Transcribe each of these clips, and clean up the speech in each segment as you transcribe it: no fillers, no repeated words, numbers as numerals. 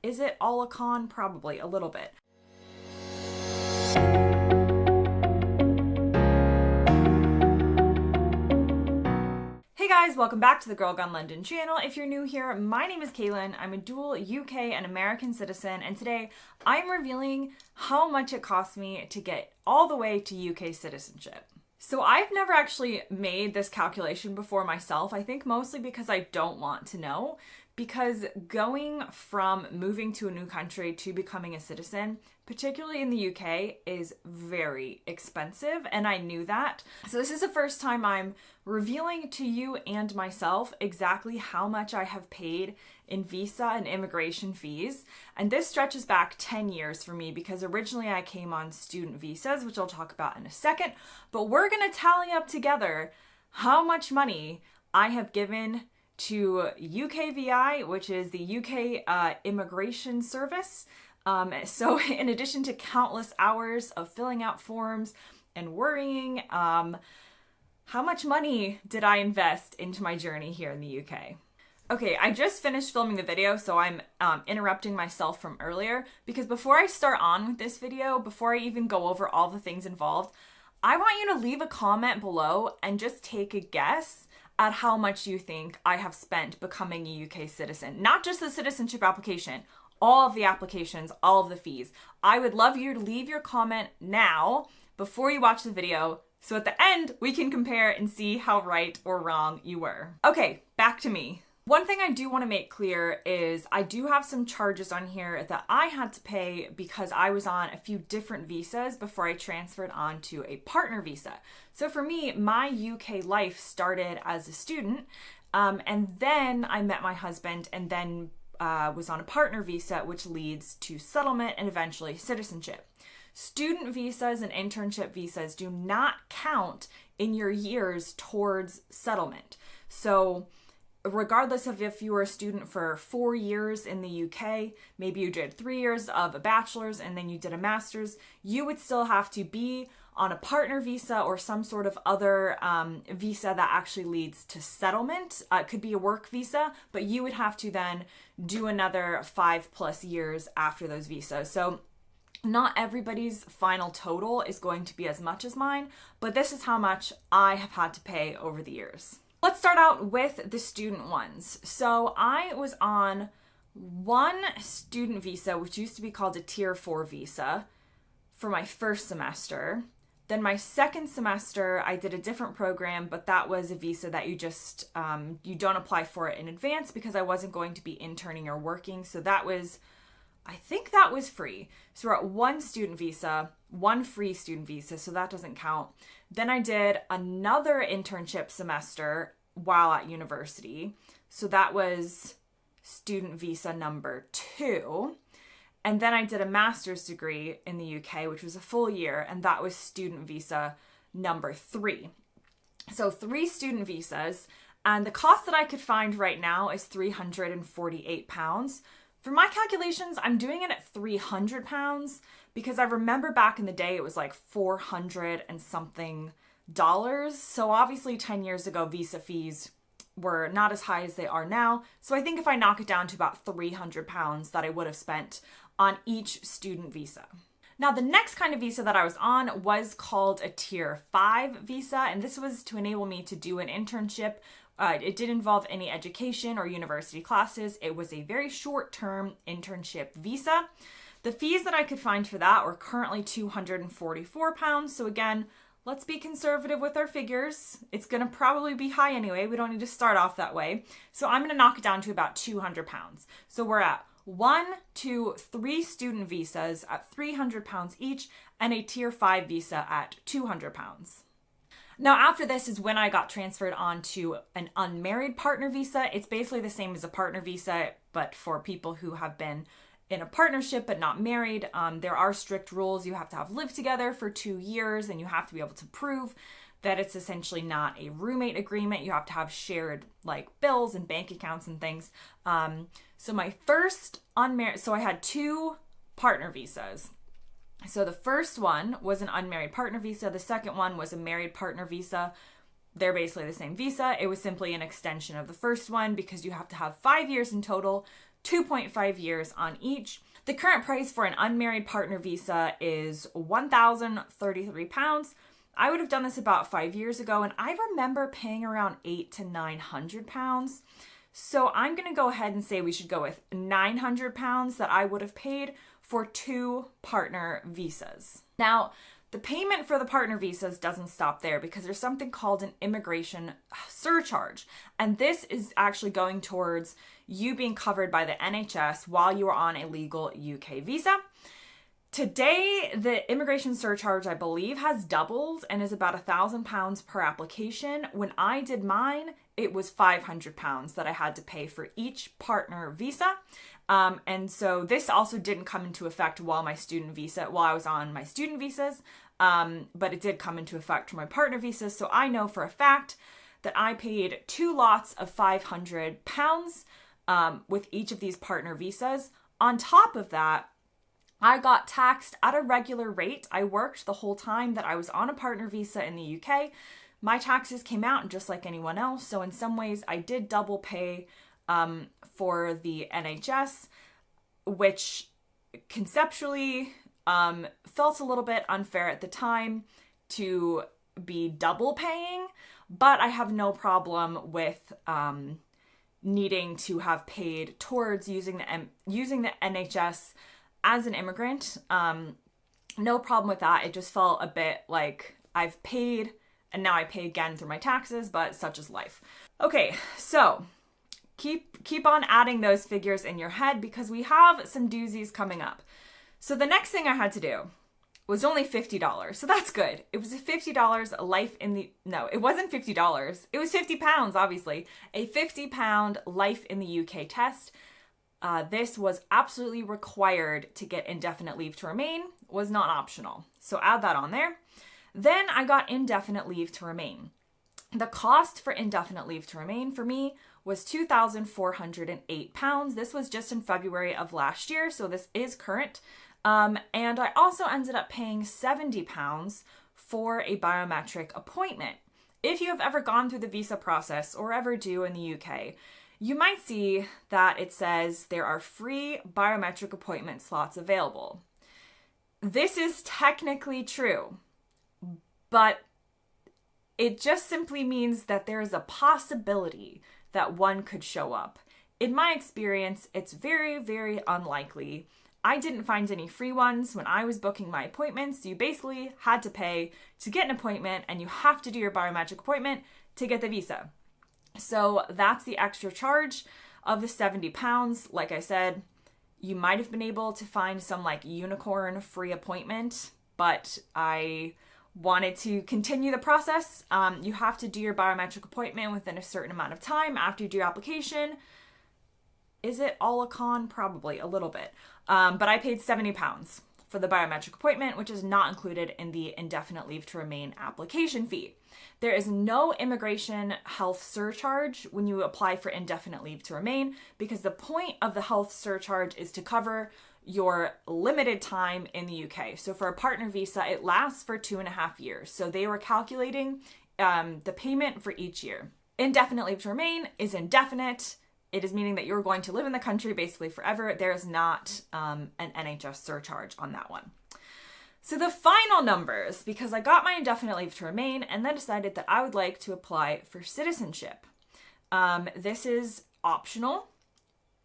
Is it all a con? Probably a little bit. Hey guys, welcome back to the Girl Gone London channel. If you're new here, my name is Kaylin. I'm a dual UK and American citizen, and today I'm revealing how much it cost me to get all the way to UK citizenship. So I've never actually made this calculation before myself, I think mostly because I don't want to know, because going from moving to a new country to becoming a citizen, particularly in the UK, is very expensive, and I knew that. So this is the first time I'm revealing to you and myself exactly how much I have paid in visa and immigration fees. And this stretches back 10 years for me because originally I came on student visas, which I'll talk about in a second, but we're gonna tally up together how much money I have given to UKVI, which is the UK Immigration Service. So in addition to countless hours of filling out forms and worrying, how much money did I invest into my journey here in the UK? Okay, I just finished filming the video, so I'm interrupting myself from earlier because before I start on with this video, before I even go over all the things involved, I want you to leave a comment below and just take a guess at how much you think I have spent becoming a UK citizen. Not just the citizenship application, all of the applications, all of the fees. I would love you to leave your comment now before you watch the video, so at the end we can compare and see how right or wrong you were. Okay, back to me. One thing I do want to make clear is I do have some charges on here that I had to pay because I was on a few different visas before I transferred on to a partner visa. So for me, my UK life started as a student, and then I met my husband and then was on a partner visa, which leads to settlement and eventually citizenship. Student visas and internship visas do not count in your years towards settlement. So regardless of if you were a student for 4 years in the UK, maybe you did 3 years of a bachelor's and then you did a master's, you would still have to be on a partner visa or some sort of other visa that actually leads to settlement. It could be a work visa, but you would have to then do another 5+ years after those visas. So not everybody's final total is going to be as much as mine, but this is how much I have had to pay over the years. Let's start out with the student ones. So I was on one student visa, which used to be called a Tier 4 visa, for my first semester. Then my second semester, I did a different program, but that was a visa that you just, you don't apply for it in advance because I wasn't going to be interning or working. So that was, I think that was free. So we're at one student visa, one free student visa, so that doesn't count. Then I did another internship semester while at university. So that was student visa number 2. And then I did a master's degree in the UK, which was a full year, and that was student visa number 3. So 3 student visas, and the cost that I could find right now is £348. For my calculations, I'm doing it at £300 because I remember back in the day it was like $400 and something. So obviously 10 years ago, visa fees were not as high as they are now. So I think if I knock it down to about £300 that I would have spent on each student visa. Now, the next kind of visa that I was on was called a Tier 5 visa, and this was to enable me to do an internship. It didn't involve any education or university classes. It was a very short-term internship visa. The fees that I could find for that were currently £244. So again, let's be conservative with our figures. It's going to probably be high anyway. We don't need to start off that way. So I'm going to knock it down to about £200. So we're at 1, 2, 3 student visas at £300 each and a Tier 5 visa at £200. Now, after this is when I got transferred on to an unmarried partner visa. It's basically the same as a partner visa, but for people who have been in a partnership but not married. There are strict rules. You have to have lived together for 2 years, and you have to be able to prove that it's essentially not a roommate agreement. You have to have shared like bills and bank accounts and things. So my first unmarried, so I had 2 partner visas. So the first one was an unmarried partner visa. The second one was a married partner visa. They're basically the same visa. It was simply an extension of the first one because you have to have 5 years in total 2.5 years on each. The current price for an unmarried partner visa is £1,033. I would have done this about 5 years ago, and I remember paying around £800 to £900. So I'm going to go ahead and say we should go with £900 that I would have paid for 2 partner visas. Now, the payment for the partner visas doesn't stop there because there's something called an immigration surcharge. And this is actually going towards you being covered by the NHS while you are on a legal UK visa. Today, the immigration surcharge, I believe, has doubled and is about £1,000 per application. When I did mine, it was £500 that I had to pay for each partner visa. And so this also didn't come into effect while I was on my student visas, but it did come into effect for my partner visas. So I know for a fact that I paid 2 lots of £500 with each of these partner visas. On top of that, I got taxed at a regular rate. I worked the whole time that I was on a partner visa in the UK. My taxes came out just like anyone else. So in some ways, I did double pay for the NHS, which conceptually felt a little bit unfair at the time to be double paying, but I have no problem with needing to have paid towards using the NHS as an immigrant. No problem with that. It just felt a bit like I've paid and now I pay again through my taxes, but such is life. Okay, so keep on adding those figures in your head because we have some doozies coming up. So the next thing I had to do was only $50. So that's good. It was a $50 no, it wasn't $50. It was £50, obviously. A £50 life in the UK test. This was absolutely required to get indefinite leave to remain, was not optional. So add that on there. Then I got indefinite leave to remain. The cost for indefinite leave to remain for me was £2,408. This was just in February of last year, so this is current. And I also ended up paying £70 for a biometric appointment. If you have ever gone through the visa process or ever do in the UK, you might see that it says there are free biometric appointment slots available. This is technically true, but it just simply means that there is a possibility that one could show up. In my experience, it's very, very unlikely. I didn't find any free ones when I was booking my appointments. You basically had to pay to get an appointment, and you have to do your biometric appointment to get the visa. So that's the extra charge of the £70. Like I said, you might have been able to find some like unicorn free appointment, but I wanted to continue the process. You have to do your biometric appointment within a certain amount of time after you do your application. Is it all a con? Probably a little bit. But I paid £70 for the biometric appointment, which is not included in the indefinite leave to remain application fee. There is no immigration health surcharge when you apply for indefinite leave to remain, because the point of the health surcharge is to cover your limited time in the UK. So for a partner visa, it lasts for 2.5 years. So they were calculating the payment for each year. Indefinite leave to remain is indefinite. It is meaning that you're going to live in the country basically forever. There is not an NHS surcharge on that one. So the final numbers, because I got my indefinite leave to remain and then decided that I would like to apply for citizenship. This is optional.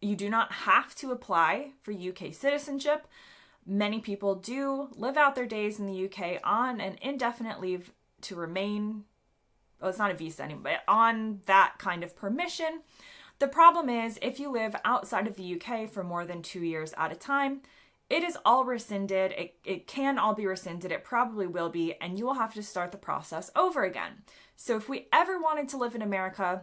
You do not have to apply for UK citizenship. Many people do live out their days in the UK on an indefinite leave to remain. Well, it's not a visa anymore, but on that kind of permission. The problem is if you live outside of the UK for more than 2 years at a time, it is all rescinded. It can all be rescinded. It probably will be, and you will have to start the process over again. So if we ever wanted to live in America,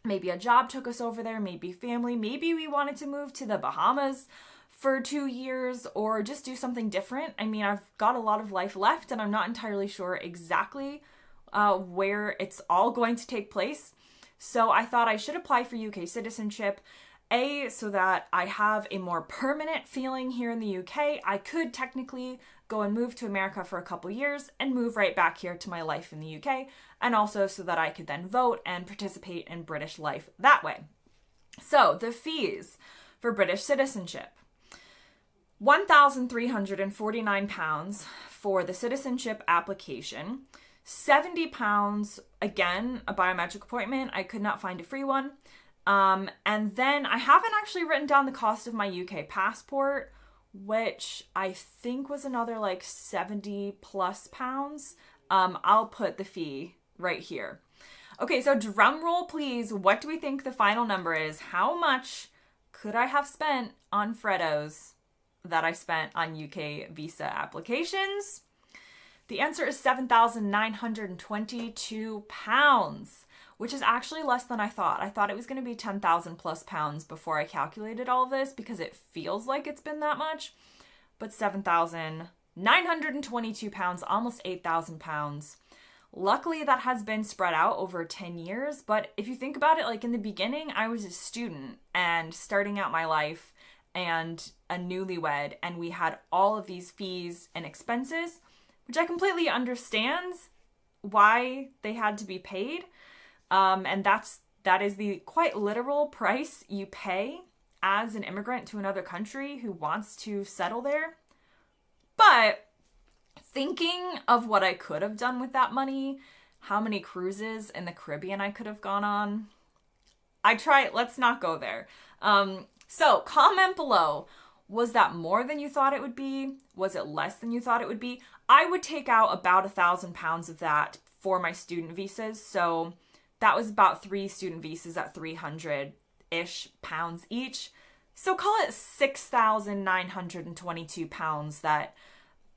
maybe a job took us over there, maybe family, maybe we wanted to move to the Bahamas for 2 years or just do something different. I mean, I've got a lot of life left and I'm not entirely sure exactly where it's all going to take place. So I thought I should apply for UK citizenship, so that I have a more permanent feeling here in the UK. I could technically go and move to America for a couple years and move right back here to my life in the UK, and also so that I could then vote and participate in British life that way. So the fees for British citizenship. £1,349 for the citizenship application. £70, again, a biometric appointment. I could not find a free one. And then I haven't actually written down the cost of my UK passport, which I think was another like 70 plus pounds. I'll put the fee right here. Okay, so drum roll please. What do we think the final number is? How much could I have spent on Freddos that I spent on UK visa applications? The answer is £7,922, which is actually less than I thought. I thought it was going to be 10,000 plus pounds before I calculated all of this because it feels like it's been that much. But £7,922, almost £8,000. Luckily, that has been spread out over 10 years. But if you think about it, like in the beginning, I was a student and starting out my life and a newlywed, and we had all of these fees and expenses, which I completely understand why they had to be paid. And that is the quite literal price you pay as an immigrant to another country who wants to settle there. But thinking of what I could have done with that money, how many cruises in the Caribbean I could have gone on, let's not go there. So comment below. Was that more than you thought it would be? Was it less than you thought it would be? I would take out about £1,000 of that for my student visas. So that was about 3 student visas at 300-ish pounds each. So call it £6,922 that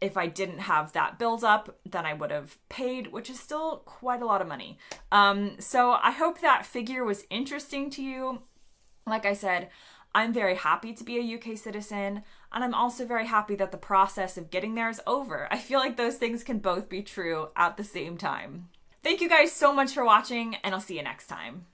if I didn't have that build up, then I would have paid, which is still quite a lot of money. So I hope that figure was interesting to you. Like I said, I'm very happy to be a UK citizen, and I'm also very happy that the process of getting there is over. I feel like those things can both be true at the same time. Thank you guys so much for watching, and I'll see you next time.